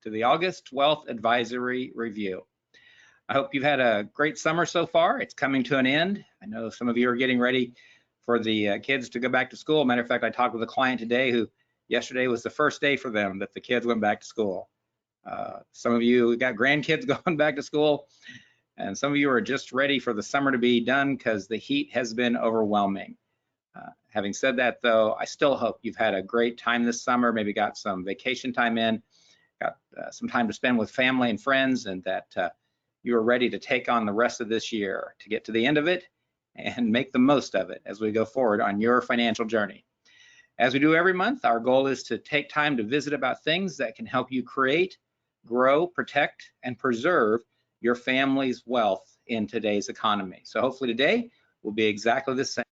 to the August Wealth Advisory Review. I hope you've had a great summer so far. It's coming to an end. I know some of you are getting ready for the kids to go back to school. Matter of fact, I talked with a client today who yesterday was the first day for them that the kids went back to school. Some of you got grandkids going back to school, and some of you are just ready for the summer to be done because the heat has been overwhelming. Having said that, though, I still hope you've had a great time this summer, maybe got some vacation time in, got some time to spend with family and friends, and that you are ready to take on the rest of this year to get to the end of it and make the most of it as we go forward on your financial journey. As we do every month, our goal is to take time to visit about things that can help you create, grow, protect, and preserve your family's wealth in today's economy. So hopefully today will be exactly the same.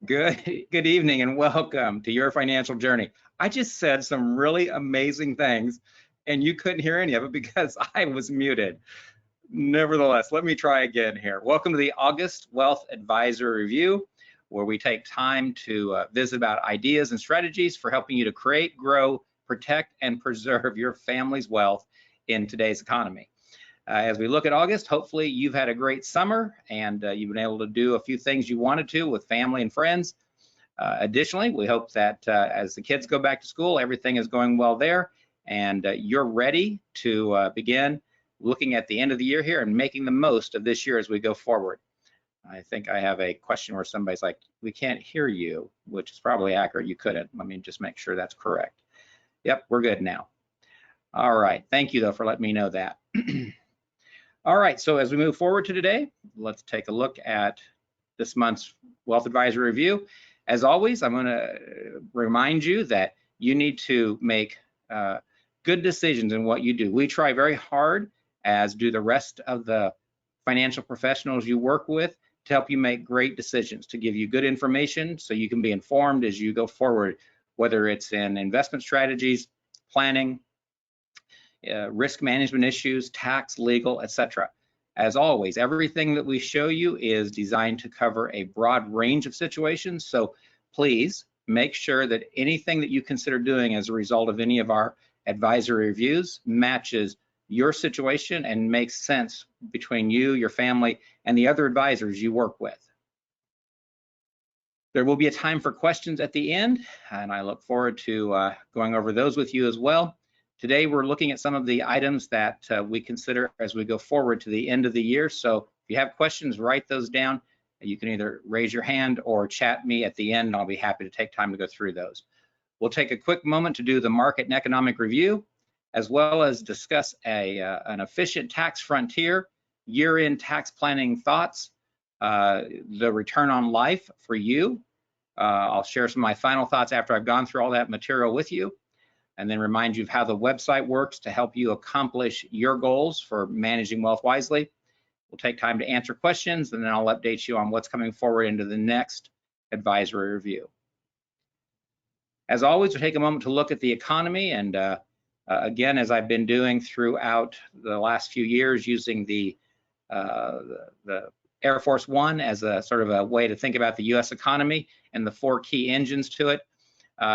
Good evening and welcome to your financial journey. I just said some really amazing things and you couldn't hear any of it because I was muted. Nevertheless, let me try again here. Welcome to the August Wealth Advisory Review, where we take time to visit about ideas and strategies for helping you to create, grow, protect, and preserve your family's wealth in today's economy. As we look at August, hopefully you've had a great summer and you've been able to do a few things you wanted to with family and friends. Additionally, we hope that as the kids go back to school, everything is going well there and you're ready to begin looking at the end of the year here and making the most of this year as we go forward. I think I have a question where somebody's like, we can't hear you, which is probably accurate. You couldn't. Let me just make sure that's correct. Yep, we're good now. All right. Thank you, though, for letting me know that. All right, so as we move forward to today, let's take a look at this month's Wealth Advisory Review. As always, I'm going to remind you that you need to make good decisions in what you do. We try very hard, as do the rest of the financial professionals you work with, to help you make great decisions, to give you good information so you can be informed as you go forward, whether it's in investment strategies, planning, risk management issues, tax, legal, etc. As always, everything that we show you is designed to cover a broad range of situations. So please make sure that anything that you consider doing as a result of any of our advisory reviews matches your situation and makes sense between you, your family, and the other advisors you work with. There will be a time for questions at the end, and I look forward to going over those with you as well. Today, we're looking at some of the items that we consider as we go forward to the end of the year. So if you have questions, write those down. You can either raise your hand or chat me at the end, and I'll be happy to take time to go through those. We'll take a quick moment to do the market and economic review, as well as discuss an efficient tax frontier, year-end tax planning thoughts, the return on life for you. I'll share some of my final thoughts after I've gone through all that material with you, and then remind you of how the website works to help you accomplish your goals for managing wealth wisely. We'll take time to answer questions, and then I'll update you on what's coming forward into the next advisory review. As always, we'll take a moment to look at the economy, and again, as I've been doing throughout the last few years, using the Air Force One as a sort of a way to think about the U.S. economy and the four key engines to it.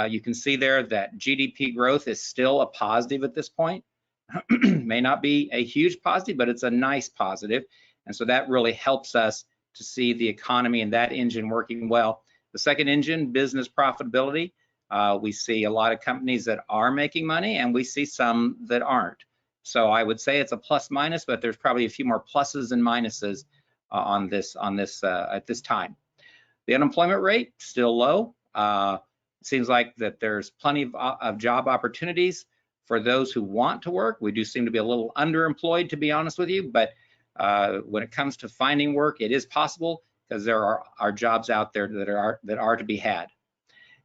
You can see there that GDP growth is still a positive at this point. May not be a huge positive, but it's a nice positive. And so that really helps us to see the economy and that engine working well. The second engine, business profitability, we see a lot of companies that are making money and we see some that aren't. So I would say it's a plus minus, but there's probably a few more pluses and minuses on this at this time. The unemployment rate, still low. Seems like that there's plenty of job opportunities for those who want to work. We do seem to be a little underemployed, to be honest with you, but when it comes to finding work, it is possible because there are jobs out there that are to be had.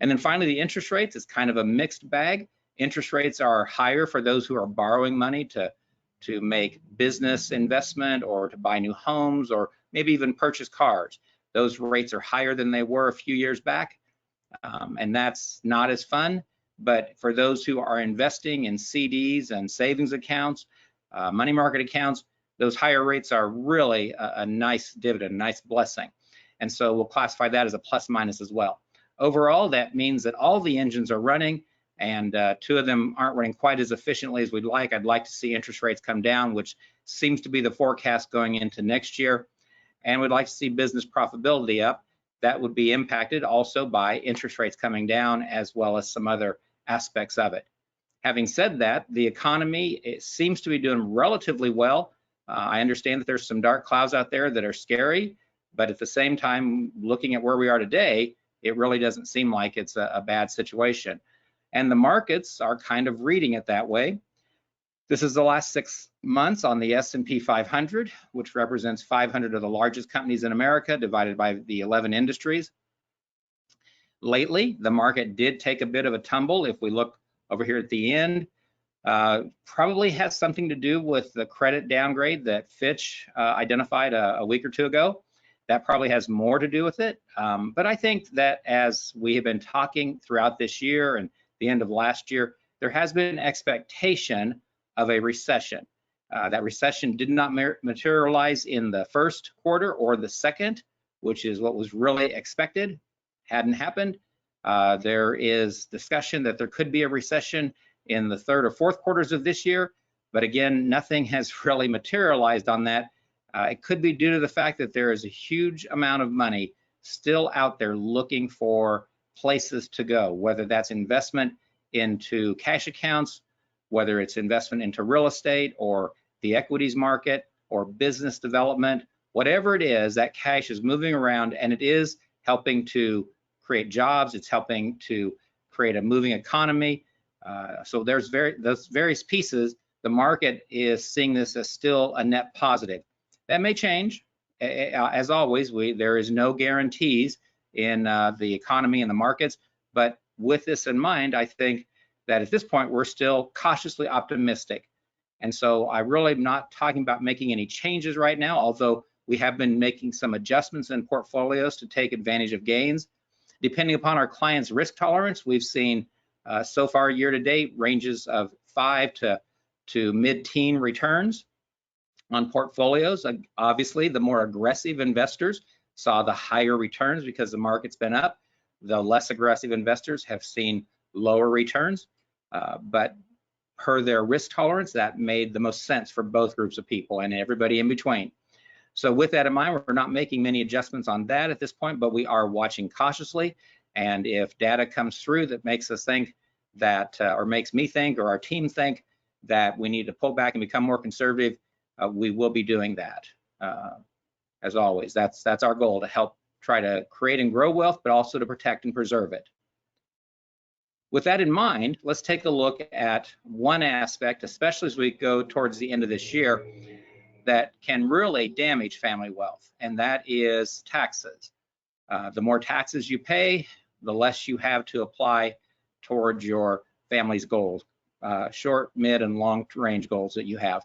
And then finally, the interest rates is kind of a mixed bag. Interest rates are higher for those who are borrowing money to make business investment or to buy new homes or maybe even purchase cars. Those rates are higher than they were a few years back, and that's not as fun. But for those who are investing in CDs and savings accounts, money market accounts, those higher rates are really a nice dividend, a nice blessing. And so we'll classify that as a plus minus as well. Overall, that means that all the engines are running, and two of them aren't running quite as efficiently as we'd like. I'd like to see interest rates come down, which seems to be the forecast going into next year. And we'd like to see business profitability up. That would be impacted also by interest rates coming down, as well as some other aspects of it. Having said that, the economy, it seems to be doing relatively well. I understand that there's some dark clouds out there that are scary, but at the same time, looking at where we are today, it really doesn't seem like it's a bad situation. And the markets are kind of reading it that way. This is the last 6 months on the S&P 500, which represents 500 of the largest companies in America, divided by the 11 industries. Lately, the market did take a bit of a tumble. If we look over here at the end, probably has something to do with the credit downgrade that Fitch identified a week or two ago. That probably has more to do with it. But I think that as we have been talking throughout this year and the end of last year, there has been an expectation of a recession. That recession did not materialize in the first quarter or the second, which is what was really expected. Hadn't happened. There is discussion that there could be a recession in the third or fourth quarters of this year, but again, nothing has really materialized on that. It could be due to the fact that there is a huge amount of money still out there looking for places to go, whether that's investment into cash accounts, whether it's investment into real estate or the equities market or business development, whatever it is, that cash is moving around, and it is helping to create jobs. It's helping to create a moving economy. So there's those various pieces. The market is seeing this as still a net positive. That may change. As always, there is no guarantees in the economy and the markets. But with this in mind, I think that at this point, we're still cautiously optimistic. And so I really am not talking about making any changes right now, although we have been making some adjustments in portfolios to take advantage of gains. Depending upon our clients' risk tolerance, we've seen so far year to date ranges of 5 to mid-teen returns on portfolios. Obviously, the more aggressive investors saw the higher returns because the market's been up. The less aggressive investors have seen lower returns, but per their risk tolerance, that made the most sense for both groups of people and everybody in between. So with that in mind, we're not making many adjustments on that at this point, but we are watching cautiously. And if data comes through that makes us think that, or makes me think, or our team think that we need to pull back and become more conservative, we will be doing that. As always, that's our goal, to help try to create and grow wealth, but also to protect and preserve it. With that in mind, let's take a look at one aspect, especially as we go towards the end of this year, that can really damage family wealth, and that is taxes. The more taxes you pay, the less you have to apply towards your family's goals, short, mid, and long range goals that you have.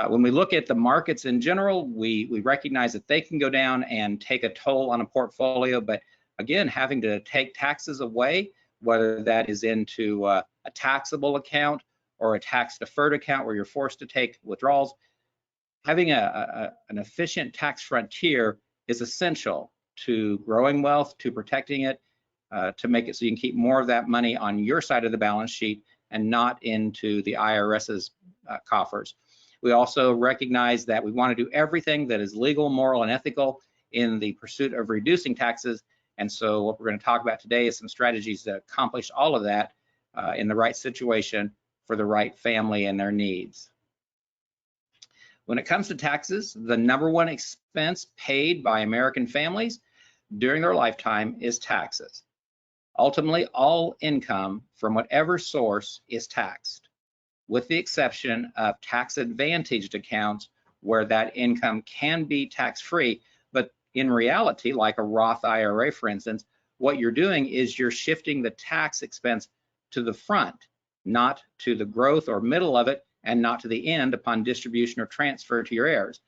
When we look at the markets in general, we recognize that they can go down and take a toll on a portfolio, but again, having to take taxes away, whether that is into a taxable account or a tax deferred account where you're forced to take withdrawals, having an efficient tax frontier is essential to growing wealth, to protecting it, to make it so you can keep more of that money on your side of the balance sheet and not into the IRS's coffers. We also recognize that we want to do everything that is legal, moral, and ethical in the pursuit of reducing taxes. And so what we're going to talk about today is some strategies that accomplish all of that in the right situation for the right family and their needs. When it comes to taxes, the number one expense paid by American families during their lifetime is taxes. Ultimately, all income from whatever source is taxed, with the exception of tax-advantaged accounts where that income can be tax-free. But in reality, like a Roth IRA, for instance, what you're doing is you're shifting the tax expense to the front. not to the growth or middle of it, and not to the end upon distribution or transfer to your heirs.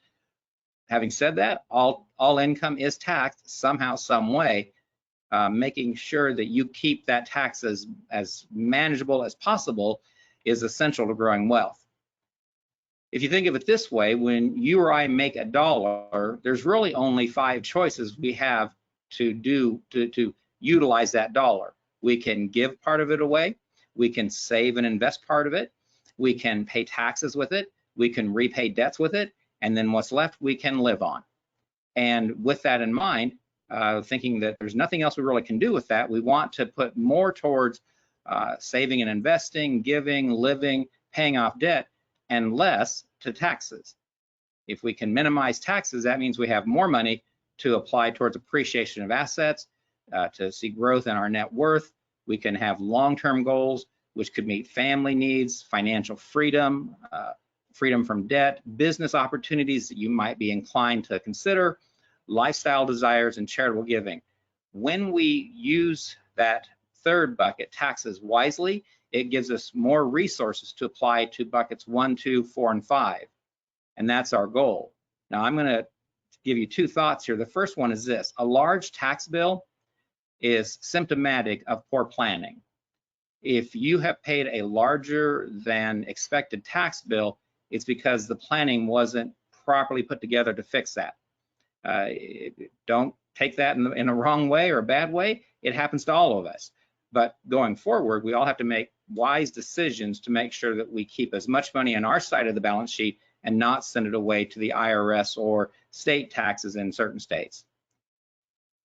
Having said that, all income is taxed somehow, some way. Making sure that you keep that tax as manageable as possible is essential to growing wealth. If you think of it this way, when you or I make $1, there's really only 5 choices we have to utilize that dollar. We can give part of it away, we can save and invest part of it, we can pay taxes with it, we can repay debts with it, and then what's left we can live on. And with that in mind, thinking that there's nothing else we really can do with that, we want to put more towards saving and investing, giving, living, paying off debt, and less to taxes. If we can minimize taxes, that means we have more money to apply towards appreciation of assets, to see growth in our net worth. We can have long-term goals, which could meet family needs, financial freedom, freedom from debt, business opportunities that you might be inclined to consider, lifestyle desires, and charitable giving. When we use that third bucket, taxes, wisely, it gives us more resources to apply to buckets 1, 2, 4, and 5. And that's our goal. Now, I'm going to give you 2 thoughts here. The first one is this: a large tax bill is symptomatic of poor planning. If you have paid a larger than expected tax bill, it's because the planning wasn't properly put together to fix that. Don't take that in a wrong way or a bad way. It happens to all of us. But going forward, we all have to make wise decisions to make sure that we keep as much money on our side of the balance sheet and not send it away to the IRS or state taxes in certain states.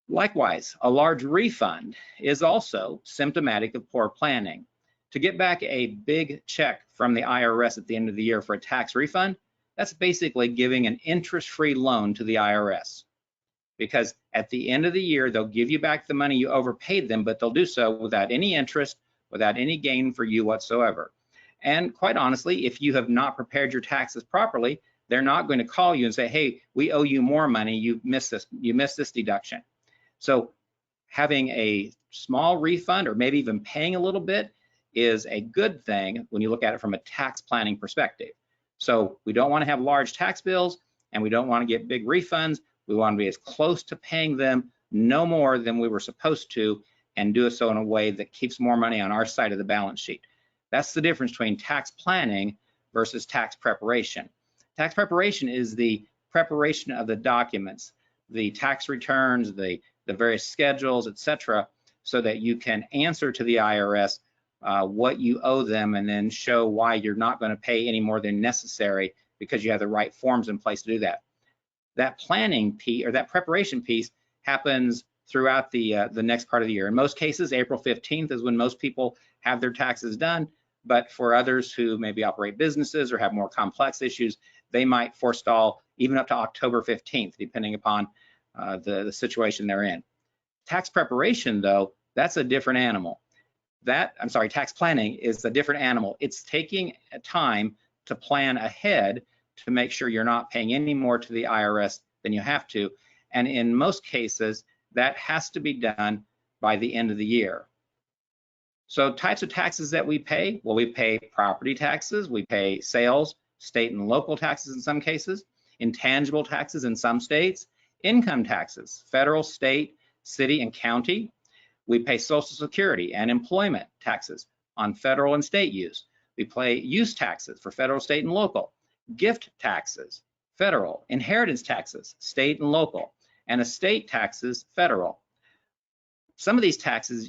Likewise, a large refund is also symptomatic of poor planning. To get back a big check from the IRS at the end of the year for a tax refund, that's basically giving an interest-free loan to the IRS. Because at the end of the year, they'll give you back the money you overpaid them, but they'll do so without any interest, without any gain for you whatsoever. And quite honestly, if you have not prepared your taxes properly, they're not going to call you and say, hey, we owe you more money, you missed this deduction. So having a small refund, or maybe even paying a little bit, is a good thing when you look at it from a tax planning perspective. So we don't want to have large tax bills, and we don't want to get big refunds. We want to be as close to paying them, no more than we were supposed to, and do so in a way that keeps more money on our side of the balance sheet. That's the difference between tax planning versus tax preparation. Tax preparation is the preparation of the documents, the tax returns, the various schedules, etc., so that you can answer to the IRS what you owe them, and then show why you're not going to pay any more than necessary because you have the right forms in place to do that. That planning piece, or that preparation piece, happens throughout the next part of the year. In most cases, April 15th is when most people have their taxes done, but for others who maybe operate businesses or have more complex issues, they might forestall even up to October 15th, depending upon the situation they're in. Tax preparation, though, that's a different animal. Tax planning is a different animal. It's taking time to plan ahead to make sure you're not paying any more to the IRS than you have to. And in most cases, that has to be done by the end of the year. So types of taxes that we pay, well, we pay property taxes, we pay sales, state and local taxes in some cases, intangible taxes in some states, income taxes, federal, state, city, and county. We pay Social Security and employment taxes on federal and state use. We pay use taxes for federal, state, and local, gift taxes, federal, inheritance taxes, state and local, and estate taxes, federal. Some of these taxes,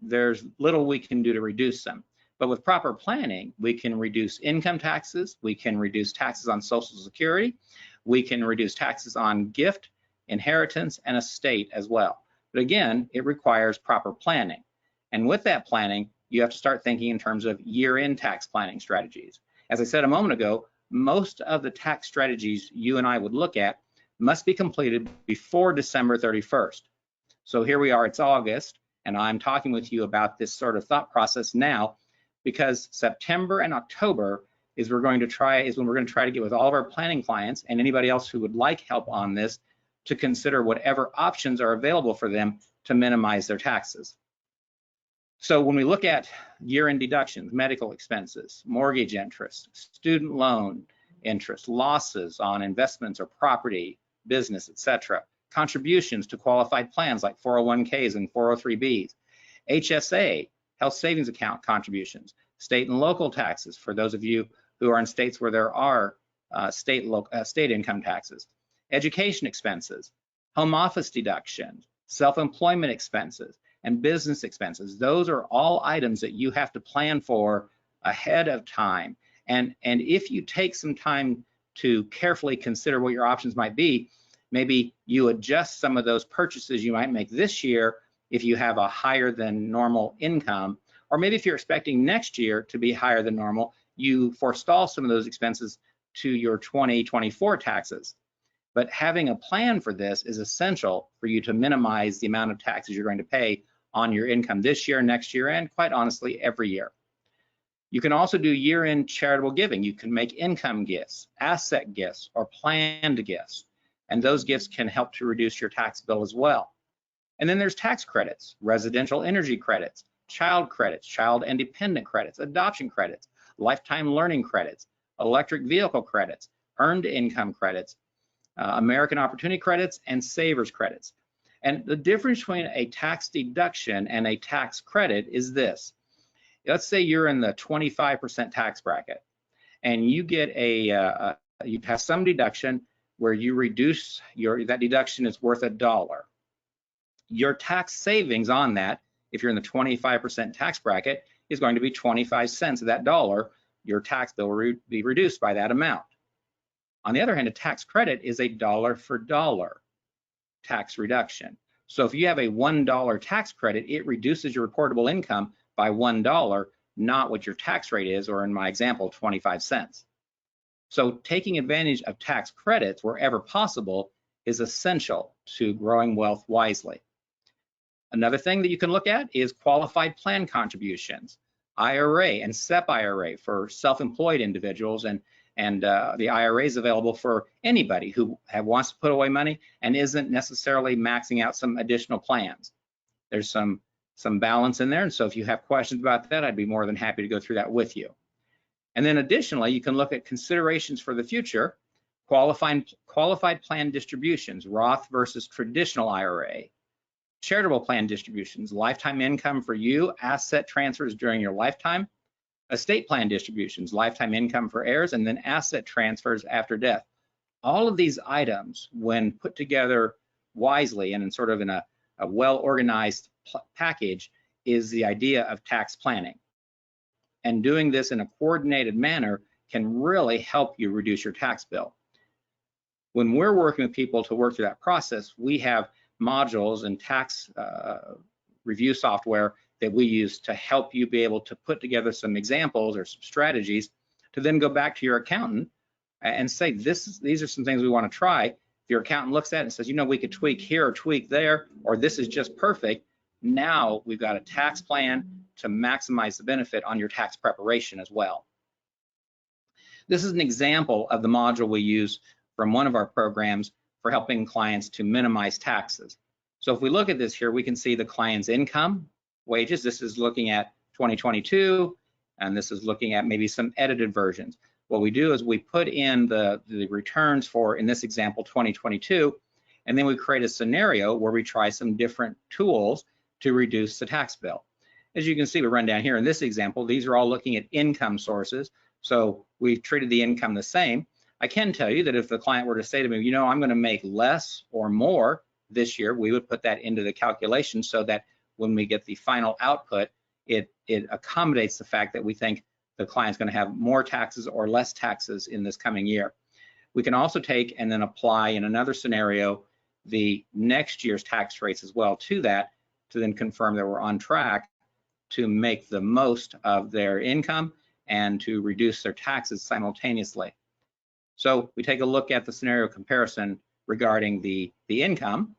there's little we can do to reduce them. But with proper planning, we can reduce income taxes, we can reduce taxes on Social Security, we can reduce taxes on gift, inheritance, and estate as well. But again, it requires proper planning. And with that planning, you have to start thinking in terms of year-end tax planning strategies. As I said a moment ago, most of the tax strategies you and I would look at must be completed before December 31st. So here we are, it's August, and I'm talking with you about this sort of thought process now, because September and October is when we're going to try to get with all of our planning clients and anybody else who would like help on this to consider whatever options are available for them to minimize their taxes. So when we look at year-end deductions, medical expenses, mortgage interest, student loan interest, losses on investments or property, business, etc., contributions to qualified plans like 401ks and 403bs, HSA, health savings account contributions, state and local taxes for those of you who are in states where there are state income taxes, education expenses, home office deductions, self-employment expenses, and business expenses. Those are all items that you have to plan for ahead of time. And if you take some time to carefully consider what your options might be, maybe you adjust some of those purchases you might make this year if you have a higher than normal income, or maybe if you're expecting next year to be higher than normal, you forestall some of those expenses to your 2024 taxes. But having a plan for this is essential for you to minimize the amount of taxes you're going to pay on your income this year, next year, and quite honestly, every year. You can also do year-end charitable giving. You can make income gifts, asset gifts, or planned gifts, and those gifts can help to reduce your tax bill as well. And then there's tax credits, residential energy credits, child and dependent credits, adoption credits, lifetime learning credits, electric vehicle credits, earned income credits, American Opportunity credits, and savers credits. And the difference between a tax deduction and a tax credit is this. Let's say you're in the 25% tax bracket and you get you have some deduction where you reduce that deduction is worth $1. Your tax savings on that, if you're in the 25% tax bracket, is going to be 25 cents of that dollar. Your tax bill will be reduced by that amount. On the other hand, a tax credit is a dollar for dollar tax reduction. So if you have a $1 tax credit, it reduces your reportable income by $1, not what your tax rate is, or in my example, 25 cents. So taking advantage of tax credits wherever possible is essential to growing wealth wisely. Another thing that you can look at is qualified plan contributions, IRA and SEP IRA for self-employed individuals, and the IRA is available for anybody who wants to put away money and isn't necessarily maxing out some additional plans. There's some balance in there, and so if you have questions about that, I'd be more than happy to go through that with you. And then additionally, you can look at considerations for the future, qualified plan distributions, Roth versus traditional IRA, charitable plan distributions, lifetime income for you, asset transfers during your lifetime, estate plan distributions, lifetime income for heirs, and then asset transfers after death. All of these items, when put together wisely and in sort of in a well-organized package, is the idea of tax planning. And doing this in a coordinated manner can really help you reduce your tax bill. When we're working with people to work through that process, we have modules and tax review software that we use to help you be able to put together some examples or some strategies to then go back to your accountant and say, these are some things we want to try. If your accountant looks at it and says, you know, we could tweak here or tweak there, or this is just perfect, now we've got a tax plan to maximize the benefit on your tax preparation as well. This is an example of the module we use from one of our programs for helping clients to minimize taxes. So if we look at this here, we can see the client's income, wages. This is looking at 2022, and this is looking at maybe some edited versions. What we do is we put in the returns for, in this example, 2022, and then we create a scenario where we try some different tools to reduce the tax bill. As you can see, we run down here in this example, these are all looking at income sources. So we've treated the income the same. I can tell you that if the client were to say to me, you know, I'm going to make less or more this year, we would put that into the calculation so that when we get the final output, it accommodates the fact that we think the client's going to have more taxes or less taxes in this coming year. We can also take and then apply in another scenario the next year's tax rates as well to that, to then confirm that we're on track to make the most of their income and to reduce their taxes simultaneously. So we take a look at the scenario comparison regarding the income.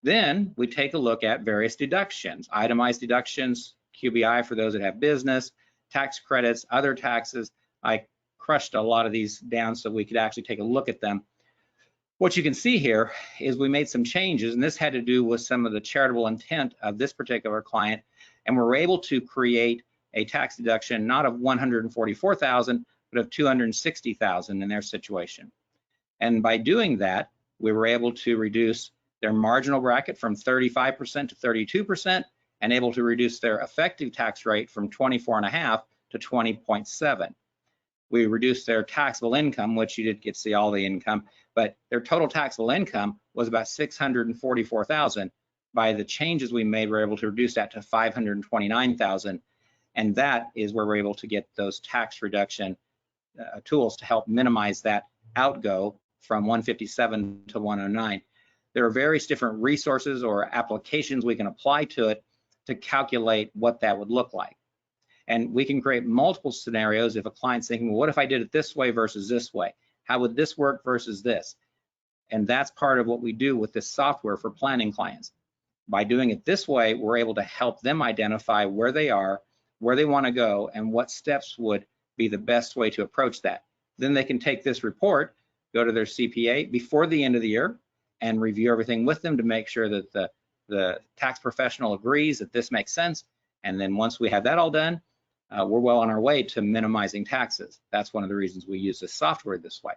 Then we take a look at various deductions, itemized deductions, QBI for those that have business, tax credits, other taxes. I crushed a lot of these down so we could actually take a look at them. What you can see here is we made some changes, and this had to do with some of the charitable intent of this particular client. And we're able to create a tax deduction not of $144,000, but of $260,000 in their situation. And by doing that, we were able to reduce their marginal bracket from 35% to 32%, and able to reduce their effective tax rate from 24.5 to 20.7. We reduced their taxable income, which you did get to see all the income, but their total taxable income was about $644,000. By the changes we made, we're able to reduce that to $529,000, and that is where we're able to get those tax reduction tools to help minimize that outgo from 157 to 109. There are various different resources or applications we can apply to it to calculate what that would look like. And we can create multiple scenarios if a client's thinking, well, what if I did it this way versus this way? How would this work versus this? And that's part of what we do with this software for planning clients. By doing it this way, we're able to help them identify where they are, where they want to go, and what steps would be the best way to approach that. Then they can take this report, go to their CPA before the end of the year, and review everything with them to make sure that the tax professional agrees that this makes sense. And then once we have that all done, we're well on our way to minimizing taxes. That's one of the reasons we use this software this way.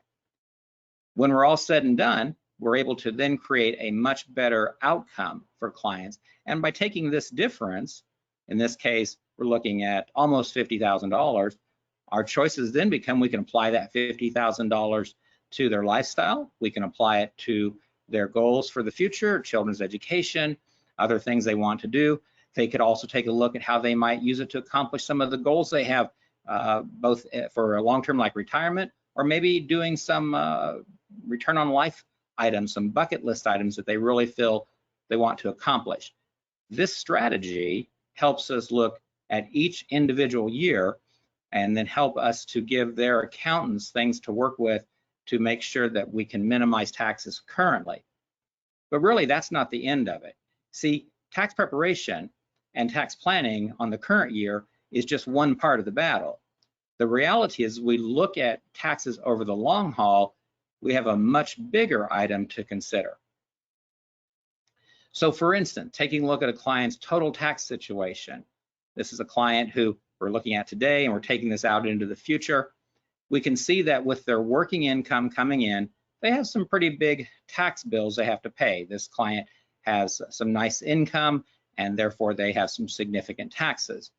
When we're all said and done, we're able to then create a much better outcome for clients. And by taking this difference, in this case, we're looking at almost $50,000, our choices then become, we can apply that $50,000 to their lifestyle, we can apply it to their goals for the future, children's education, other things they want to do. They could also take a look at how they might use it to accomplish some of the goals they have, both for a long-term like retirement, or maybe doing some return on life items, some bucket list items that they really feel they want to accomplish. This strategy helps us look at each individual year and then help us to give their accountants things to work with to make sure that we can minimize taxes currently. But really, that's not the end of it. See, tax preparation and tax planning on the current year is just one part of the battle. The reality is we look at taxes over the long haul, we have a much bigger item to consider. So for instance, taking a look at a client's total tax situation. This is a client who we're looking at today, and we're taking this out into the future. We can see that with their working income coming in, they have some pretty big tax bills they have to pay. This client has some nice income, and therefore they have some significant taxes.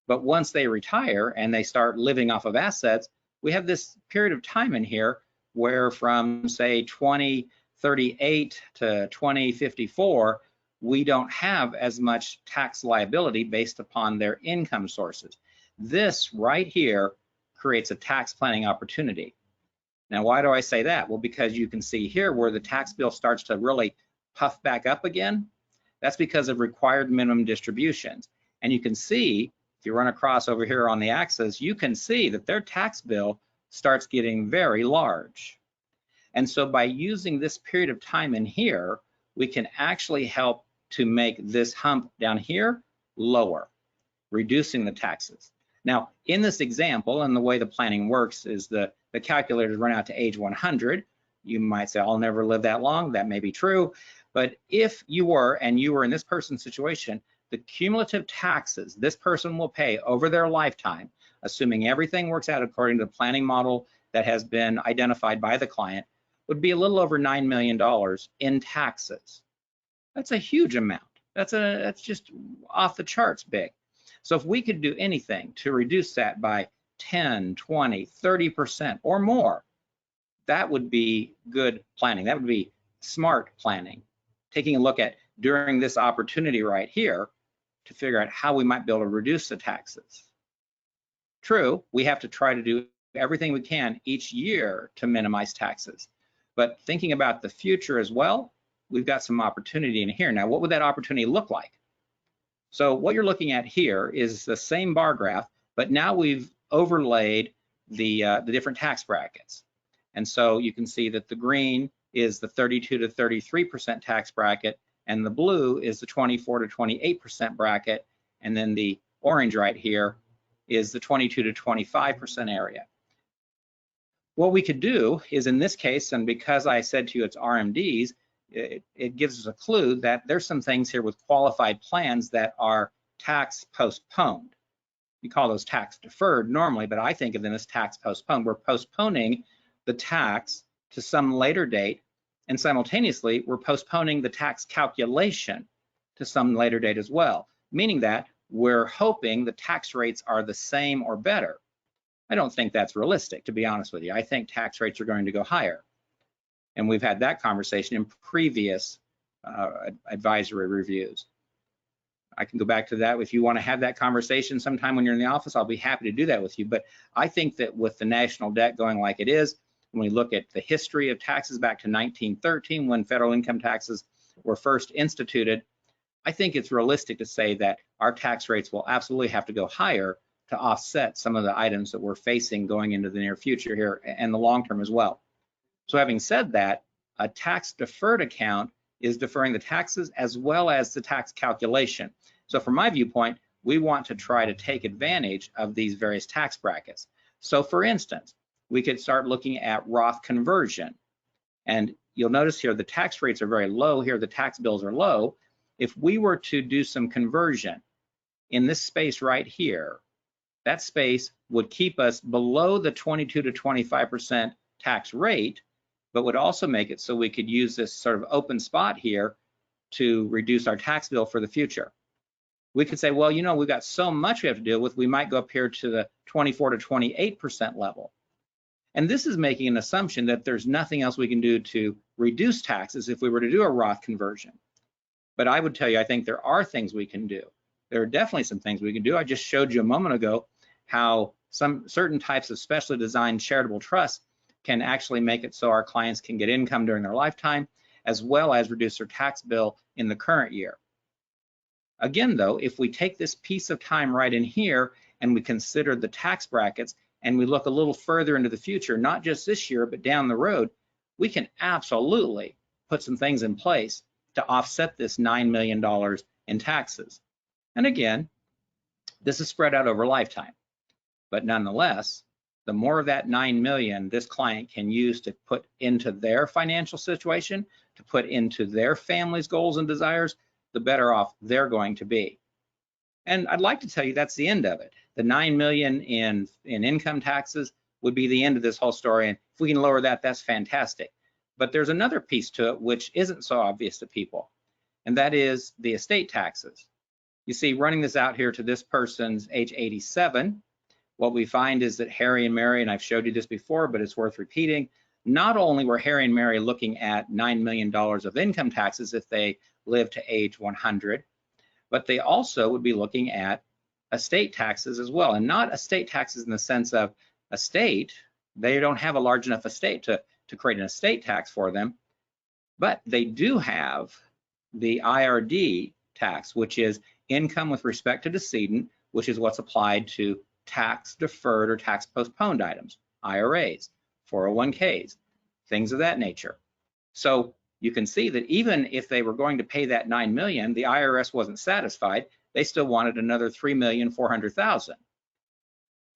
But once they retire and they start living off of assets, we have this period of time in here where from say 2038 to 2054, we don't have as much tax liability based upon their income sources. This right here creates a tax planning opportunity. Now, why do I say that? Well, because you can see here where the tax bill starts to really puff back up again. That's because of required minimum distributions. And you can see, if you run across over here on the axis, you can see that their tax bill starts getting very large. And so by using this period of time in here, we can actually help to make this hump down here lower, reducing the taxes. Now, in this example, and the way the planning works is the calculators run out to age 100. You might say, I'll never live that long. That may be true. But if you were, and you were in this person's situation, the cumulative taxes this person will pay over their lifetime, assuming everything works out according to the planning model that has been identified by the client, would be a little over $9 million in taxes. That's a huge amount. That's just off the charts big. So if we could do anything to reduce that by 10, 20, 30% or more, that would be good planning. That would be smart planning. Taking a look at during this opportunity right here to figure out how we might be able to reduce the taxes. True, we have to try to do everything we can each year to minimize taxes. But thinking about the future as well, we've got some opportunity in here. Now, what would that opportunity look like? So what you're looking at here is the same bar graph, but now we've overlaid the different tax brackets. And so you can see that the green is the 32 to 33% tax bracket, and the blue is the 24 to 28% bracket, and then the orange right here is the 22 to 25% area. What we could do is in this case, and because I said to you it's RMDs, it gives us a clue that there's some things here with qualified plans that are tax postponed. You call those tax deferred normally, but I think of them as tax postponed. We're postponing the tax to some later date, and simultaneously, we're postponing the tax calculation to some later date as well, meaning that we're hoping the tax rates are the same or better. I don't think that's realistic, to be honest with you. I think tax rates are going to go higher. And we've had that conversation in previous advisory reviews. I can go back to that. If you want to have that conversation sometime when you're in the office, I'll be happy to do that with you. But I think that with the national debt going like it is, when we look at the history of taxes back to 1913, when federal income taxes were first instituted, I think it's realistic to say that our tax rates will absolutely have to go higher to offset some of the items that we're facing going into the near future here and the long term as well. So having said that, a tax deferred account is deferring the taxes as well as the tax calculation. So from my viewpoint, we want to try to take advantage of these various tax brackets. So for instance, we could start looking at Roth conversion. And you'll notice here the tax rates are very low here, the tax bills are low. If we were to do some conversion in this space right here, that space would keep us below the 22 to 25% tax rate, but would also make it so we could use this sort of open spot here to reduce our tax bill for the future. We could say, well, you know, we've got so much we have to deal with, we might go up here to the 24 to 28% level. And this is making an assumption that there's nothing else we can do to reduce taxes if we were to do a Roth conversion. But I would tell you, I think there are things we can do. There are definitely some things we can do. I just showed you a moment ago how some certain types of specially designed charitable trusts can actually make it so our clients can get income during their lifetime, as well as reduce their tax bill in the current year. Again, though, if we take this piece of time right in here and we consider the tax brackets and we look a little further into the future, not just this year, but down the road, we can absolutely put some things in place to offset this $9 million in taxes. And again, this is spread out over a lifetime. But nonetheless, the more of that 9 million this client can use to put into their financial situation, to put into their family's goals and desires, the better off they're going to be. And I'd like to tell you that's the end of it. The 9 million in income taxes would be the end of this whole story. And if we can lower that, that's fantastic. But there's another piece to it which isn't so obvious to people, and that is the estate taxes. You see, running this out here to this person's age 87, what we find is that Harry and Mary, and I've showed you this before, but it's worth repeating, not only were Harry and Mary looking at $9 million of income taxes if they live to age 100, but they also would be looking at estate taxes as well. And not estate taxes in the sense of estate, they don't have a large enough estate to create an estate tax for them, but they do have the IRD tax, which is income with respect to decedent, which is what's applied to tax deferred or tax postponed items, IRAs, 401ks, things of that nature. So you can see that even if they were going to pay that 9 million, the IRS wasn't satisfied. They still wanted another 3,400,000.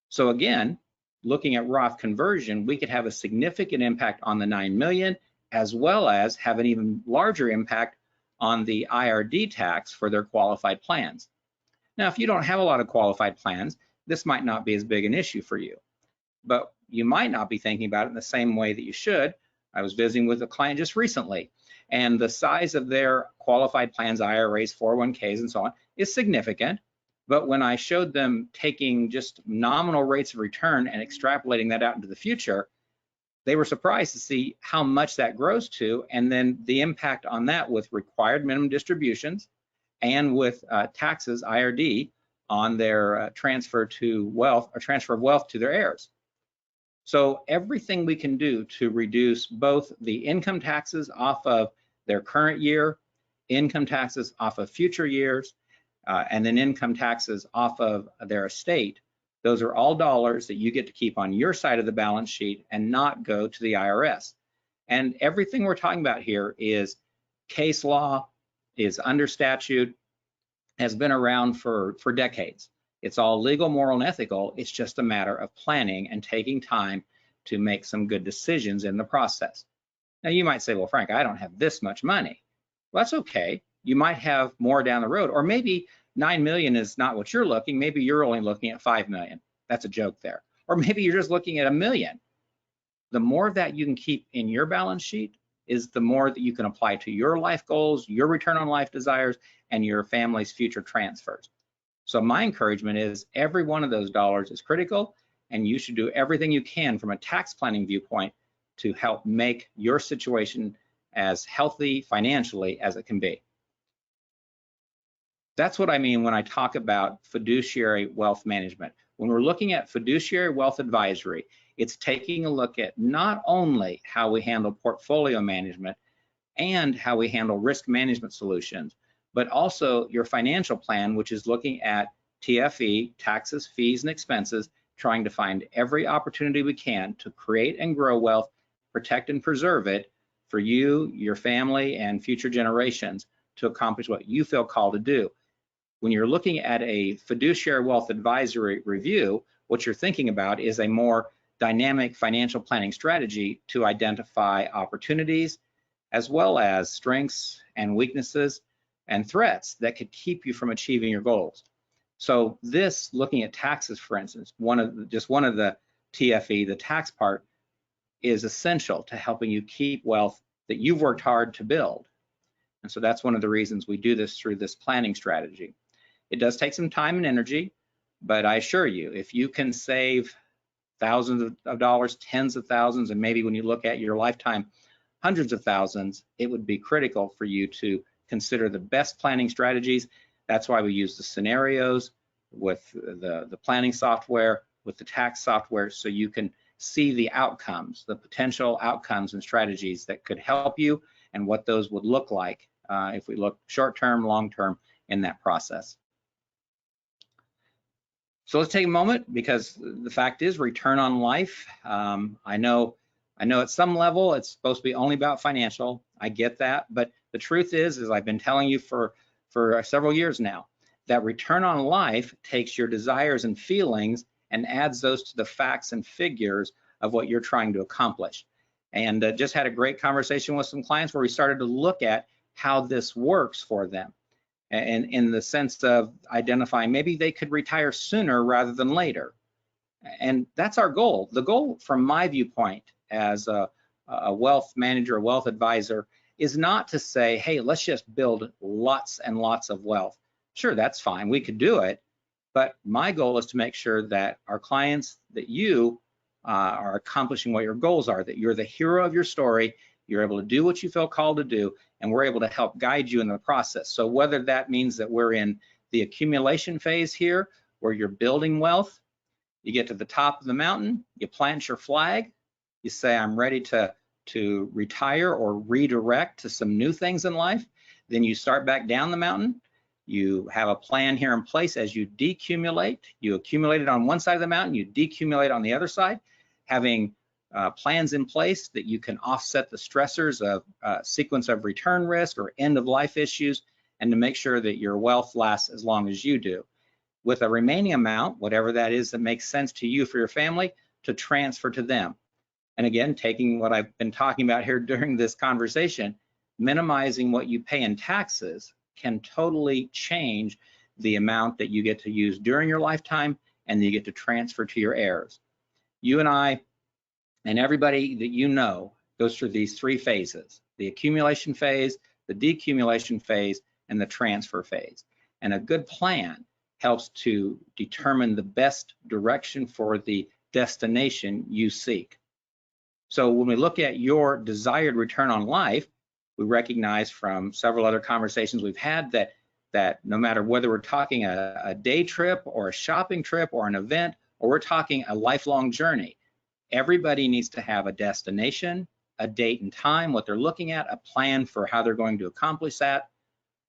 So again, looking at Roth conversion, we could have a significant impact on the 9 million, as well as have an even larger impact on the IRD tax for their qualified plans. Now, if you don't have a lot of qualified plans, this might not be as big an issue for you, but you might not be thinking about it in the same way that you should. I was visiting with a client just recently, and the size of their qualified plans, IRAs, 401ks, and so on, is significant. But when I showed them taking just nominal rates of return and extrapolating that out into the future, they were surprised to see how much that grows to, and then the impact on that with required minimum distributions and with taxes, IRD, on their transfer to wealth or transfer of wealth to their heirs. So everything we can do to reduce both the income taxes off of their current year, income taxes off of future years, and then income taxes off of their estate, those are all dollars that you get to keep on your side of the balance sheet and not go to the IRS. And everything we're talking about here is case law, is under statute, has been around for decades. It's all legal, moral, and ethical. It's just a matter of planning and taking time to make some good decisions in the process. Now you might say, well, Frank, I don't have this much money. Well, that's okay. You might have more down the road, or maybe 9 million is not what you're looking. Maybe you're only looking at 5 million. That's a joke there. Or maybe you're just looking at 1 million. The more of that you can keep in your balance sheet is the more that you can apply to your life goals, your return on life desires, and your family's future transfers. So my encouragement is every one of those dollars is critical, and you should do everything you can from a tax planning viewpoint to help make your situation as healthy financially as it can be. That's what I mean when I talk about fiduciary wealth management. When we're looking at fiduciary wealth advisory, it's taking a look at not only how we handle portfolio management and how we handle risk management solutions, but also your financial plan, which is looking at TFE, taxes, fees, and expenses, trying to find every opportunity we can to create and grow wealth, protect and preserve it for you, your family, and future generations to accomplish what you feel called to do. When you're looking at a fiduciary wealth advisory review, what you're thinking about is a more dynamic financial planning strategy to identify opportunities, as well as strengths and weaknesses and threats that could keep you from achieving your goals. So this, looking at taxes, for instance, one of the TFE, the tax part, is essential to helping you keep wealth that you've worked hard to build. And so that's one of the reasons we do this through this planning strategy. It does take some time and energy, but I assure you, if you can save thousands of dollars, tens of thousands, and maybe when you look at your lifetime, hundreds of thousands, it would be critical for you to consider the best planning strategies. That's why we use the scenarios with the planning software, with the tax software, so you can see the outcomes, the potential outcomes and strategies that could help you and what those would look like if we look short-term, long-term in that process. So let's take a moment, because the fact is return on life. I know at some level it's supposed to be only about financial. I get that, but the truth is I've been telling you for several years now, that return on life takes your desires and feelings and adds those to the facts and figures of what you're trying to accomplish. And just had a great conversation with some clients where we started to look at how this works for them. And in the sense of identifying maybe they could retire sooner rather than later. And that's our goal. The goal from my viewpoint as a wealth manager, a wealth advisor, is not to say, hey, let's just build lots and lots of wealth. Sure, that's fine, we could do it. But my goal is to make sure that our clients, that you are accomplishing what your goals are, that you're the hero of your story, you're able to do what you feel called to do, and we're able to help guide you in the process. So whether that means that we're in the accumulation phase here, where you're building wealth, you get to the top of the mountain, you plant your flag, you say, I'm ready to retire or redirect to some new things in life, then you start back down the mountain. You have a plan here in place as you decumulate. You accumulate it on one side of the mountain, you decumulate on the other side, having plans in place that you can offset the stressors of sequence of return risk or end of life issues, and to make sure that your wealth lasts as long as you do. With a remaining amount, whatever that is that makes sense to you for your family, to transfer to them. And again, taking what I've been talking about here during this conversation, minimizing what you pay in taxes can totally change the amount that you get to use during your lifetime and you get to transfer to your heirs. You and I and everybody that you know goes through these three phases: the accumulation phase, the decumulation phase, and the transfer phase. And a good plan helps to determine the best direction for the destination you seek. So when we look at your desired return on life, we recognize from several other conversations we've had that no matter whether we're talking a day trip or a shopping trip or an event, or we're talking a lifelong journey, everybody needs to have a destination, a date and time, what they're looking at, a plan for how they're going to accomplish that.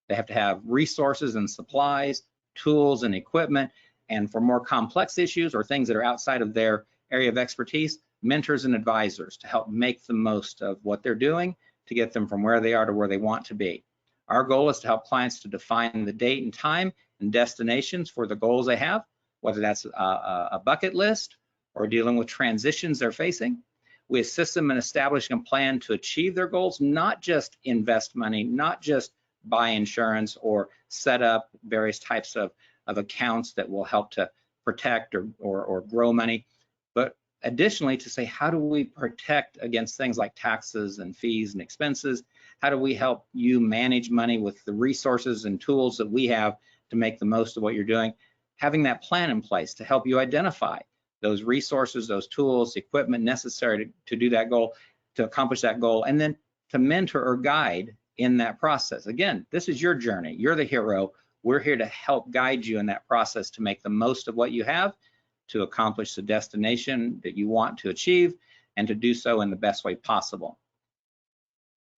They have to have resources and supplies, tools and equipment, and for more complex issues or things that are outside of their area of expertise, mentors and advisors to help make the most of what they're doing to get them from where they are to where they want to be. Our goal is to help clients to define the date and time and destinations for the goals they have, whether that's a bucket list or dealing with transitions they're facing. We assist them in establishing a plan to achieve their goals, not just invest money, not just buy insurance or set up various types of accounts that will help to protect or grow money. But additionally, to say, how do we protect against things like taxes and fees and expenses? How do we help you manage money with the resources and tools that we have to make the most of what you're doing? Having that plan in place to help you identify those resources, those tools, equipment necessary to do that goal, to accomplish that goal, and then to mentor or guide in that process. Again, this is your journey. You're the hero. We're here to help guide you in that process to make the most of what you have, to accomplish the destination that you want to achieve, and to do so in the best way possible.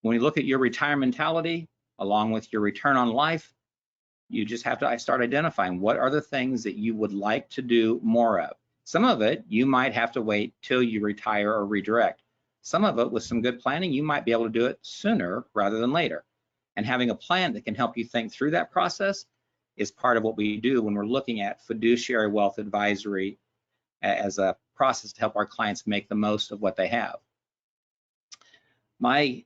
When you look at your retirement mentality, along with your return on life, you just have to start identifying what are the things that you would like to do more of. Some of it, you might have to wait till you retire or redirect. Some of it, with some good planning, you might be able to do it sooner rather than later. And having a plan that can help you think through that process is part of what we do when we're looking at fiduciary wealth advisory as a process to help our clients make the most of what they have. My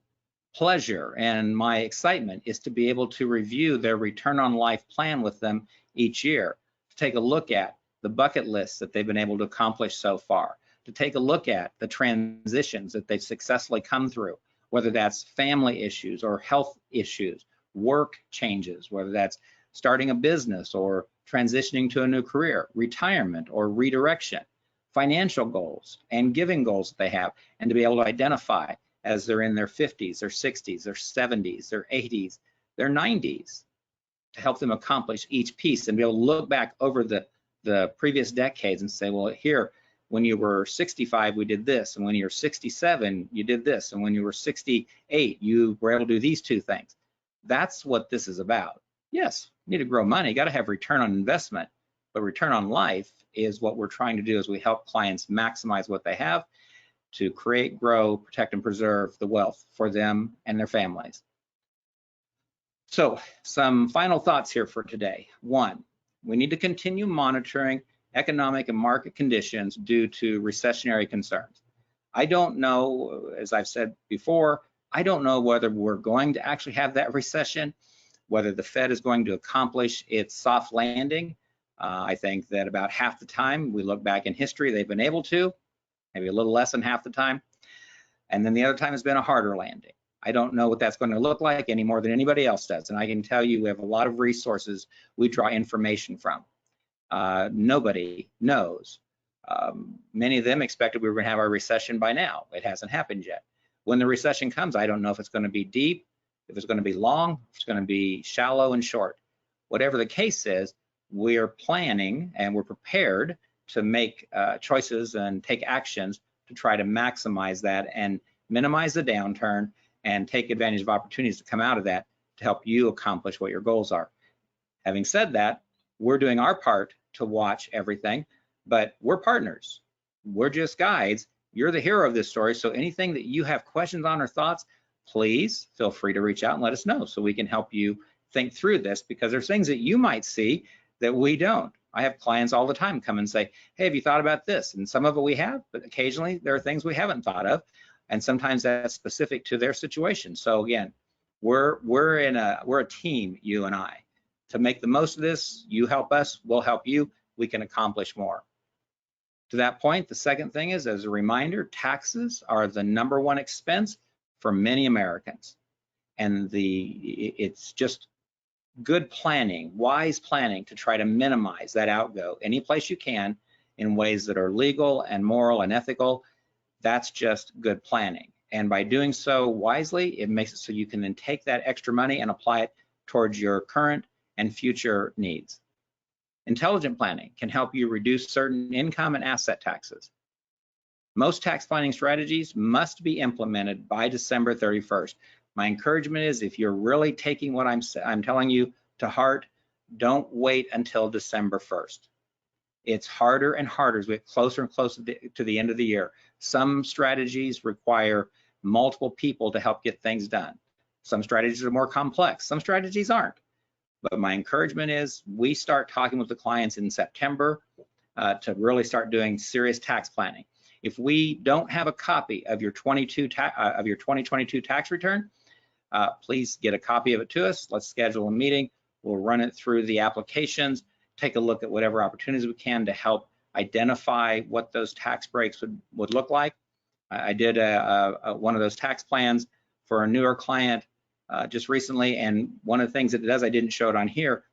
pleasure and my excitement is to be able to review their return on life plan with them each year, to take a look at the bucket lists that they've been able to accomplish so far, to take a look at the transitions that they've successfully come through, whether that's family issues or health issues, work changes, whether that's starting a business or transitioning to a new career, retirement or redirection, financial goals and giving goals that they have, and to be able to identify as they're in their 50s, their 60s, their 70s, their 80s, their 90s, to help them accomplish each piece and be able to look back over the previous decades and say, well, here, when you were 65, we did this, and when you're 67, you did this, and when you were 68, you were able to do these two things. That's what this is about. Yes, you need to grow money, you got to have return on investment, but return on life is what we're trying to do as we help clients maximize what they have to create, grow, protect, and preserve the wealth for them and their families. So some final thoughts here for today. One, we need to continue monitoring economic and market conditions due to recessionary concerns. I don't know, as I've said before, I don't know whether we're going to actually have that recession, whether the Fed is going to accomplish its soft landing. I think that about half the time we look back in history, they've been able to, maybe a little less than half the time. And then the other time has been a harder landing. I don't know what that's going to look like any more than anybody else does. And I can tell you we have a lot of resources we draw information from. Nobody knows. Many of them expected we were going to have our recession by now. It hasn't happened yet. When the recession comes, I don't know if it's going to be deep, if it's going to be long, if it's going to be shallow and short. Whatever the case is, we're planning and we're prepared to make choices and take actions to try to maximize that and minimize the downturn and take advantage of opportunities to come out of that to help you accomplish what your goals are. Having said that, we're doing our part to watch everything, but we're partners. We're just guides. You're the hero of this story. So anything that you have questions on or thoughts, please feel free to reach out and let us know so we can help you think through this, because there's things that you might see that we don't. I have clients all the time come and say, hey, have you thought about this? And some of it we have, but occasionally there are things we haven't thought of. And sometimes that's specific to their situation. So again, we're a team, you and I. To make the most of this, you help us, we'll help you, we can accomplish more. To that point, the second thing is, as a reminder, taxes are the #1 expense for many Americans. And it's just good planning, wise planning to try to minimize that outgo any place you can in ways that are legal and moral and ethical. That's just good planning. And by doing so wisely, it makes it so you can then take that extra money and apply it towards your current and future needs. Intelligent planning can help you reduce certain income and asset taxes. Most tax planning strategies must be implemented by December 31st. My encouragement is, if you're really taking what I'm telling you to heart, don't wait until December 1st. It's harder and harder as we get closer and closer to the end of the year. Some strategies require multiple people to help get things done. Some strategies are more complex, some strategies aren't. But my encouragement is we start talking with the clients in September to really start doing serious tax planning. If we don't have a copy of your 2022 tax return, please get a copy of it to us. Let's schedule a meeting. We'll run it through the applications, take a look at whatever opportunities we can to help identify what those tax breaks would look like. I did one of those tax plans for a newer client just recently, and one of the things that it does, I didn't show it on here,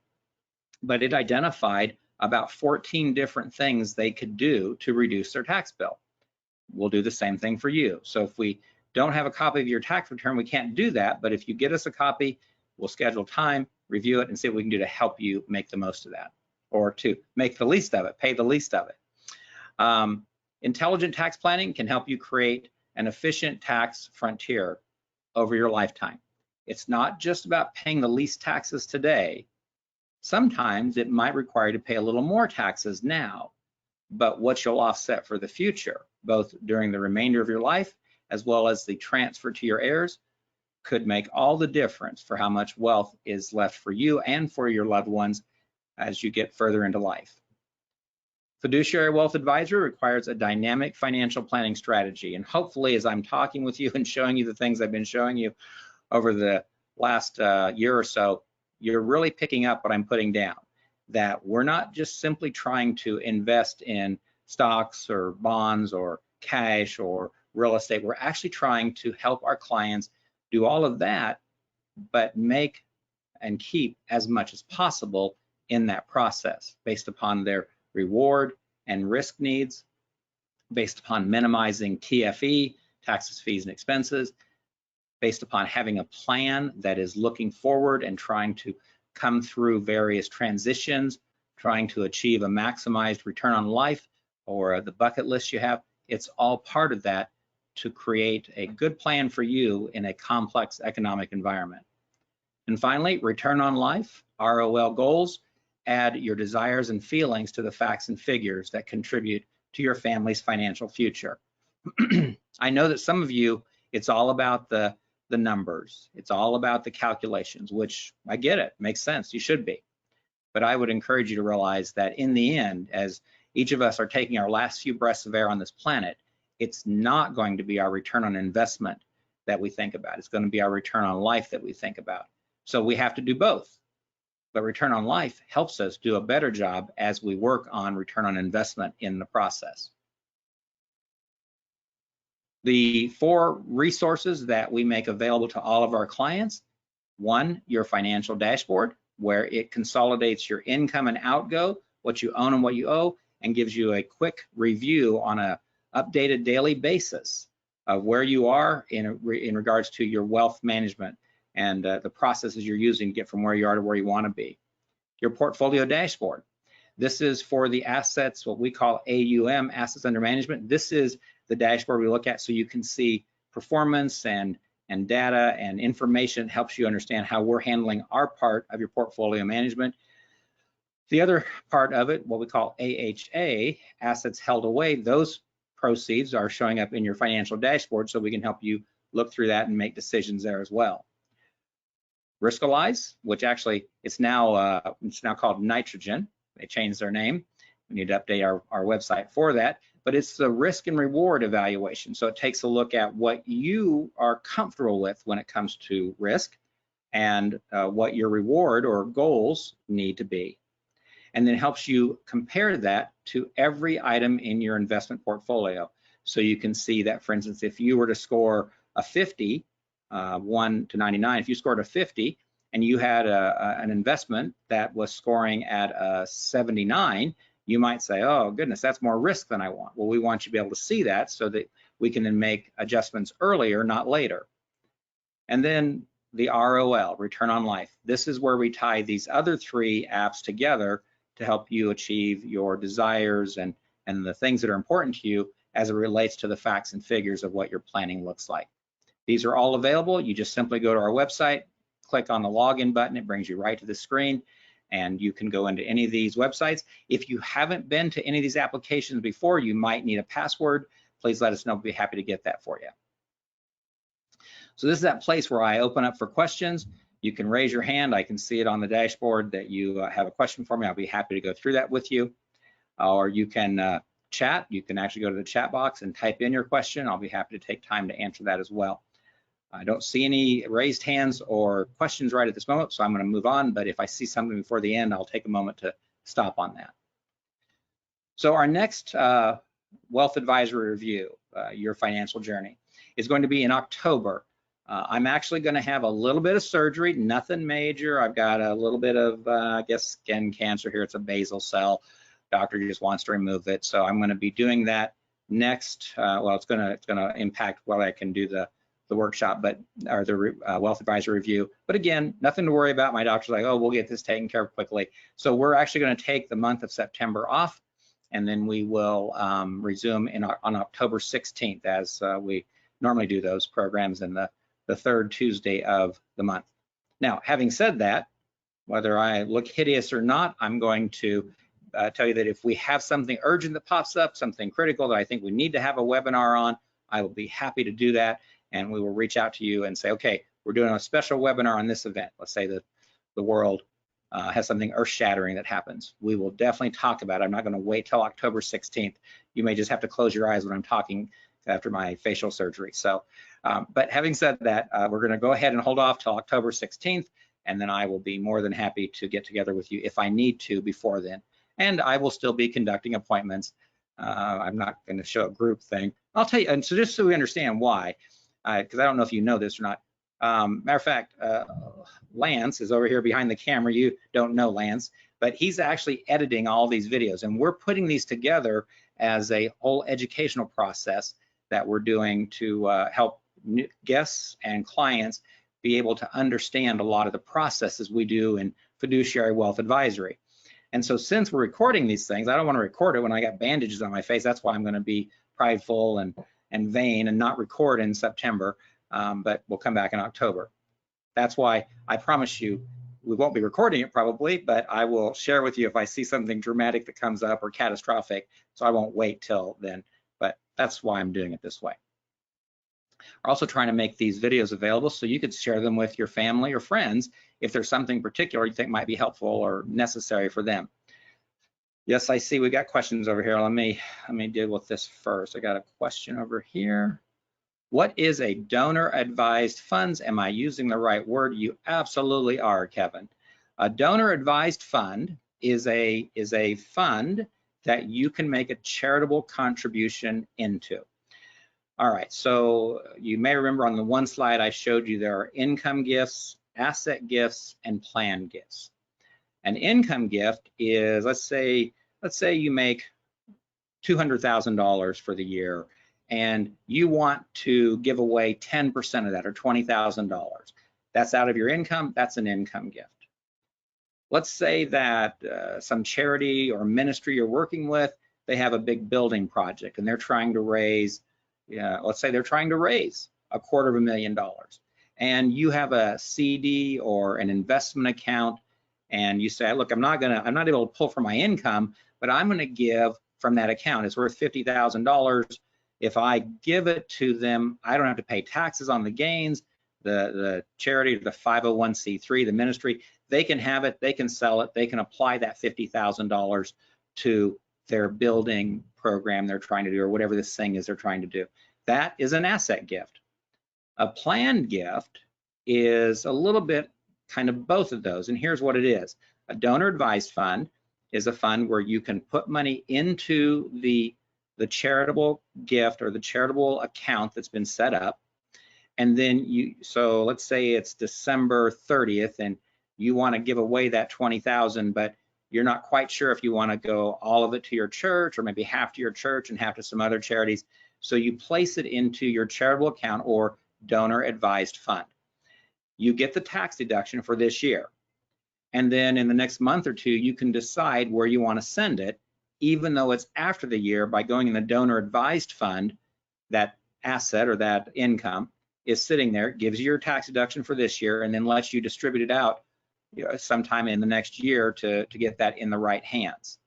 but it identified about 14 different things they could do to reduce their tax bill. We'll do the same thing for you. So if we don't have a copy of your tax return, we can't do that, but if you get us a copy, we'll schedule time, review it, and see what we can do to help you make the most of that, or to make the least of it, pay the least of it. Intelligent tax planning can help you create an efficient tax frontier over your lifetime. It's not just about paying the least taxes today. Sometimes it might require you to pay a little more taxes now, but what you'll offset for the future, both during the remainder of your life as well as the transfer to your heirs, could make all the difference for how much wealth is left for you and for your loved ones as you get further into life. Fiduciary wealth advisory requires a dynamic financial planning strategy, and hopefully as I'm talking with you and showing you the things I've been showing you over the last year or so, you're really picking up what I'm putting down, that we're not just simply trying to invest in stocks or bonds or cash or real estate. We're actually trying to help our clients do all of that, but make and keep as much as possible in that process based upon their reward and risk needs, based upon minimizing TFE, taxes, fees, and expenses, based upon having a plan that is looking forward and trying to come through various transitions, trying to achieve a maximized return on life or the bucket list you have. It's all part of that to create a good plan for you in a complex economic environment. And finally, return on life, ROL goals, add your desires and feelings to the facts and figures that contribute to your family's financial future. I know that some of you, it's all about the numbers. It's all about the calculations, which I get it, makes sense, you should be. But I would encourage you to realize that in the end, as each of us are taking our last few breaths of air on this planet, it's not going to be our return on investment that we think about. It's going to be our return on life that we think about. So we have to do both. But return on life helps us do a better job as we work on return on investment in the process. The 4 resources that we make available to all of our clients: 1, your financial dashboard, where it consolidates your income and outgo, what you own and what you owe, and gives you a quick review on a updated daily basis of where you are in regards to your wealth management and the processes you're using to get from where you are to where you want to be. Your portfolio dashboard. This is for the assets, what we call AUM, assets under management. This is the dashboard we look at so you can see performance and data and information. It helps you understand how we're handling our part of your portfolio management. The other part of it, what we call AHA, assets held away, those proceeds are showing up in your financial dashboard so we can help you look through that and make decisions there as well. Riskalyze, which actually it's now called Nitrogen. They changed their name. We need to update our website for that, but it's the risk and reward evaluation. So it takes a look at what you are comfortable with when it comes to risk and what your reward or goals need to be. And then helps you compare that to every item in your investment portfolio. So you can see that, for instance, if you were to score a 50, 1 to 99, if you scored a 50 and you had an investment that was scoring at a 79, you might say, oh goodness, that's more risk than I want. Well, we want you to be able to see that so that we can then make adjustments earlier, not later. And then the ROL, return on life. This is where we tie these other 3 apps together to help you achieve your desires and the things that are important to you as it relates to the facts and figures of what your planning looks like. These are all available. You just simply go to our website, click on the login button, it brings you right to the screen, and you can go into any of these websites. If you haven't been to any of these applications before, you might need a password. Please let us know. We'll be happy to get that for you. So this is that place where I open up for questions. You can raise your hand. I can see it on the dashboard that you have a question for me. I'll be happy to go through that with you. Or you can chat. You can actually go to the chat box and type in your question. I'll be happy to take time to answer that as well. I don't see any raised hands or questions right at this moment, so I'm going to move on. But if I see something before the end, I'll take a moment to stop on that. So our next wealth advisory review, Your Financial Journey, is going to be in October. I'm actually going to have a little bit of surgery, nothing major. I've got a little bit of, I guess, skin cancer here. It's a basal cell. Doctor just wants to remove it, so I'm going to be doing that next. Well, it's going to impact whether I can do the workshop, but or the wealth advisory review. But again, nothing to worry about. My doctor's like, oh, we'll get this taken care of quickly. So we're actually going to take the month of September off, and then we will resume on October 16th, as we normally do those programs in the third Tuesday of the month. Now, having said that, whether I look hideous or not, I'm going to tell you that if we have something urgent that pops up, something critical that I think we need to have a webinar on, I will be happy to do that, and we will reach out to you and say, okay, we're doing a special webinar on this event. Let's say that the world has something earth-shattering that happens. We will definitely talk about it. I'm not going to wait till October 16th. You may just have to close your eyes when I'm talking after my facial surgery. So, but having said that, we're going to go ahead and hold off till October 16th, and then I will be more than happy to get together with you if I need to before then. And I will still be conducting appointments. I'm not going to show a group thing. I'll tell you, and so just so we understand why, because I don't know if you know this or not. Matter of fact, Lance is over here behind the camera. You don't know Lance, but he's actually editing all these videos, and we're putting these together as a whole educational process that we're doing to help guests and clients be able to understand a lot of the processes we do in fiduciary wealth advisory. And so since we're recording these things, I don't want to record it when I got bandages on my face. That's why I'm going to be prideful and vain and not record in September, but we'll come back in October. That's why I promise you we won't be recording it probably, but I will share with you if I see something dramatic that comes up or catastrophic, so I won't wait till then, but that's why I'm doing it this way. We're also trying to make these videos available so you could share them with your family or friends if there's something particular you think might be helpful or necessary for them. Yes, I see we got questions over here. Let me deal with this first. I got a question over here. What is a donor advised funds? Am I using the right word? You absolutely are, Kevin. A donor advised fund is a fund that you can make a charitable contribution into. All right, so you may remember on the one slide I showed you there are income gifts, asset gifts, and plan gifts. An income gift is, let's say you make $200,000 for the year, and you want to give away 10% of that, or $20,000. That's out of your income. That's an income gift. Let's say that some charity or ministry you're working with, they have a big building project, and they're trying to raise, let's say they're trying to raise $250,000, and you have a CD or an investment account, and you say, look, I'm not able to pull from my income, but I'm going to give from that account. It's worth $50,000. If I give it to them, I don't have to pay taxes on the gains. The charity, the 501c3, the ministry, they can have it, they can sell it, they can apply that $50,000 to their building program they're trying to do, or whatever this thing is they're trying to do. That is an asset gift. A planned gift is a little bit kind of both of those, and here's what it is. A donor advised fund is a fund where you can put money into the charitable gift or the charitable account that's been set up, and then so let's say it's December 30th and you want to give away that $20,000, but you're not quite sure if you want to go all of it to your church or maybe half to your church and half to some other charities. So you place it into your charitable account or donor advised fund. You get the tax deduction for this year. And then in the next month or two, you can decide where you want to send it, even though it's after the year. By going in the donor advised fund, that asset or that income is sitting there, gives you your tax deduction for this year, and then lets you distribute it out sometime in the next year to get that in the right hands.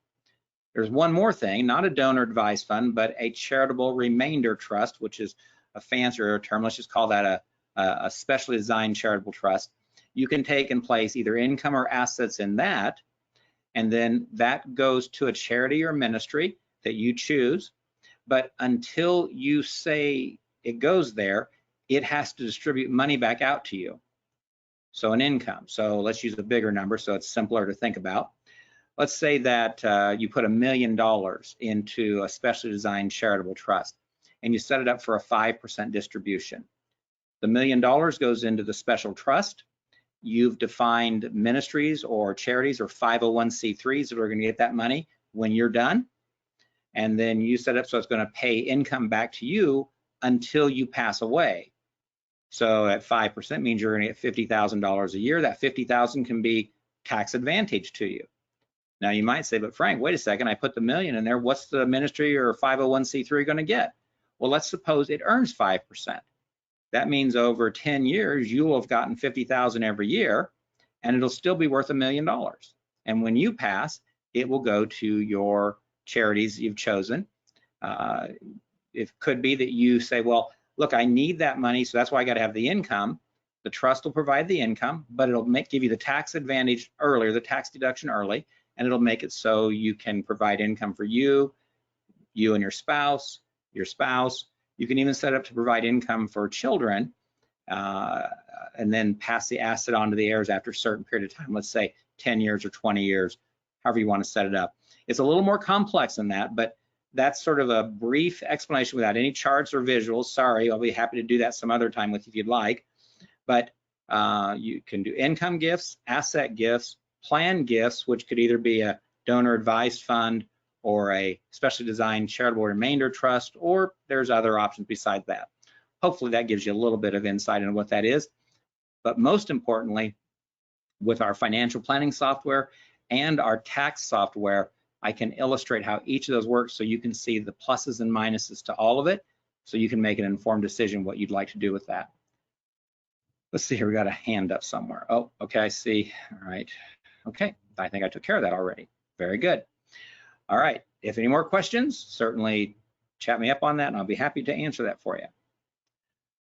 There's one more thing, not a donor advised fund, but a charitable remainder trust, which is a fancier term. Let's just call that a specially designed charitable trust. You can take and place either income or assets in that, and then that goes to a charity or ministry that you choose. But until you say it goes there, it has to distribute money back out to you. So an income. So let's use a bigger number so it's simpler to think about. Let's say that you put $1 million into a specially designed charitable trust and you set it up for a 5% distribution. The $1 million goes into the special trust. You've defined ministries or charities or 501c3s that are going to get that money when you're done. And then you set up so it's going to pay income back to you until you pass away. So at 5% means you're going to get $50,000 a year. That $50,000 can be tax advantage to you. Now you might say, but Frank, wait a second, I put the $1 million in there. What's the ministry or 501c3 going to get? Well, let's suppose it earns 5%. That means over 10 years, you will have gotten $50,000 every year, and it'll still be worth $1 million. And when you pass, it will go to your charities you've chosen. It could be that you say, well, look, I need that money, so that's why I got to have the income. The trust will provide the income, but it'll give you the tax advantage earlier, the tax deduction early, and it'll make it so you can provide income for you and your spouse. You can even set up to provide income for children, and then pass the asset on to the heirs after a certain period of time, let's say 10 years or 20 years, however you want to set it up. It's a little more complex than that, but that's sort of a brief explanation without any charts or visuals. Sorry, I'll be happy to do that some other time with you if you'd like. But you can do income gifts, asset gifts, plan gifts, which could either be a donor advised fund or a specially designed charitable remainder trust, or there's other options besides that. Hopefully that gives you a little bit of insight into what that is. But most importantly, with our financial planning software and our tax software, I can illustrate how each of those works so you can see the pluses and minuses to all of it, so you can make an informed decision what you'd like to do with that. Let's see here, we got a hand up somewhere. Oh, okay, I see. All right. Okay, I think I took care of that already. Very good. All right, if any more questions, certainly chat me up on that and I'll be happy to answer that for you.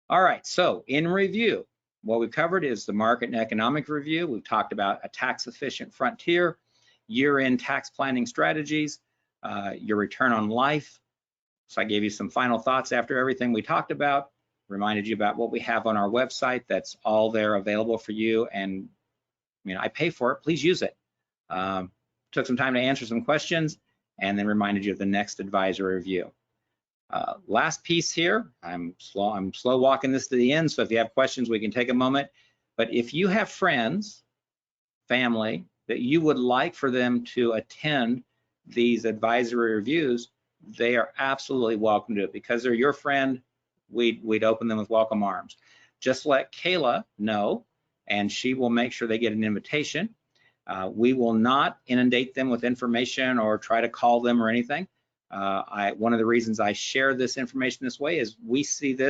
All right, so in review, what we've covered is the market and economic review. We've talked about a tax efficient frontier, year-end tax planning strategies, your return on life. So I gave you some final thoughts after everything we talked about, reminded you about what we have on our website. That's all there available for you, and I pay for it, please use it. Took some time to answer some questions and then reminded you of the next advisory review. Last piece here, I'm slow walking this to the end, so if you have questions, we can take a moment. But if you have friends, family, that you would like for them to attend these advisory reviews, they are absolutely welcome to it. Because they're your friend, we'd open them with welcome arms. Just let Kayla know, and she will make sure they get an invitation. We will not inundate them with information or try to call them or anything. One of the reasons I share this information this way is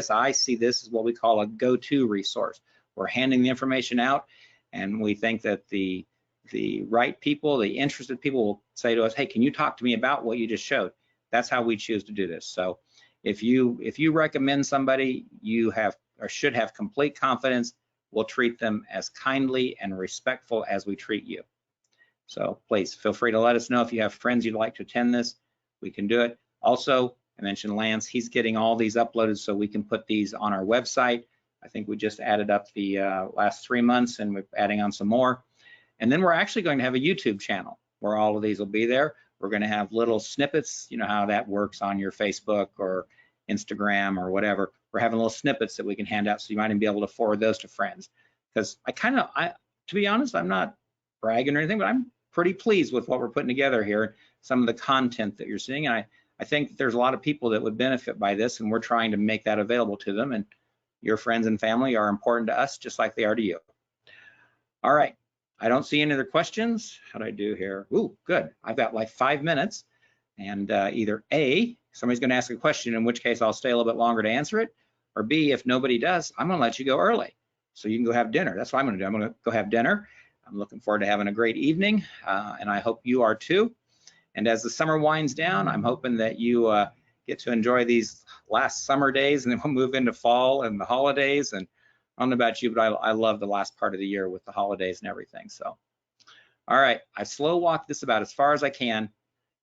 I see this as what we call a go-to resource. We're handing the information out, and we think that the right people, the interested people will say to us, hey, can you talk to me about what you just showed? That's how we choose to do this. So if you recommend somebody, you have or should have complete confidence we'll treat them as kindly and respectful as we treat you. So please feel free to let us know if you have friends you'd like to attend this. We can do it. Also, I mentioned Lance, he's getting all these uploaded so we can put these on our website. I think we just added up the last 3 months, and we're adding on some more. And then we're actually going to have a YouTube channel where all of these will be there. We're going to have little snippets, you know how that works on your Facebook or Instagram or whatever. We're having little snippets that we can hand out, so you might even be able to forward those to friends. Because to be honest, I'm not bragging or anything, but I'm pretty pleased with what we're putting together here, some of the content that you're seeing. And I think there's a lot of people that would benefit by this, and we're trying to make that available to them. And your friends and family are important to us, just like they are to you. All right, I don't see any other questions. How do I do here? Ooh, good. I've got like 5 minutes, and either A, somebody's going to ask a question, in which case I'll stay a little bit longer to answer it, or B, if nobody does, I'm going to let you go early so you can go have dinner. That's what I'm going to do. I'm going to go have dinner. I'm looking forward to having a great evening, and I hope you are too. And as the summer winds down, I'm hoping that you get to enjoy these last summer days, and then we'll move into fall and the holidays. And I don't know about you, but I love the last part of the year with the holidays and everything. So, all right, I slow walked this about as far as I can.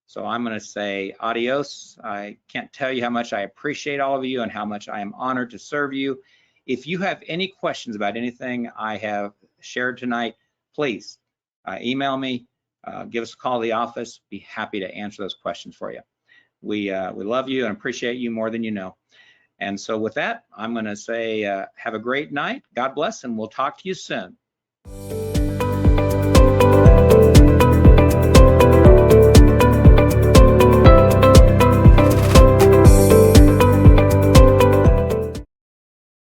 So I'm going to say adios. I can't tell you how much I appreciate all of you and how much I am honored to serve you. If you have any questions about anything I have shared tonight, please email me, give us a call to the office. Be happy to answer those questions for you. We love you and appreciate you more than you know. And so with that, I'm going to say have a great night. God bless, and we'll talk to you soon.